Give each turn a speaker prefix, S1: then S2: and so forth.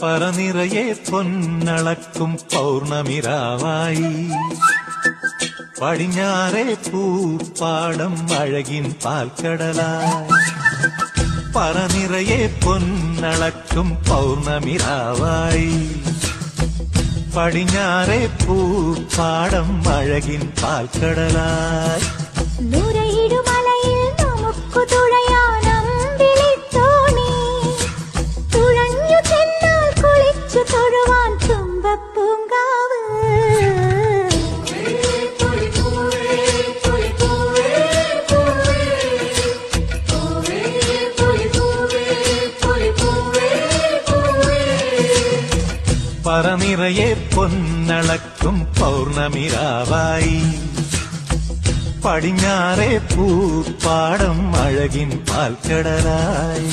S1: പറനിറയെ പൊന്നളക്കും പൗർണമിരാവായി പടിഞ്ഞാറേ പൂപ്പാടം അഴകിൻ പാൽക്കടലായി പറനിറയെ പൊന്നളക്കും പൗർണമിരാവായി പടിഞ്ഞാറേ പൂപ്പാടം അഴകിൻ പാൽക്കടലായി
S2: നൂരയിടുമലയിൽ നമുക്കു തുഴയാനമ്പിളിത്തോണി തുഴഞ്ഞു ചെന്നാൽ കുളിച്ചു തൊഴുവാൻ തുമ്പപ്പൂങ്കാവ്
S1: പറനിറയെ പൊന്നളക്കും പൗർണമിരാവായി പടിഞ്ഞാറേ പൂപ്പാടം അഴകിൻ പാൽക്കടലായി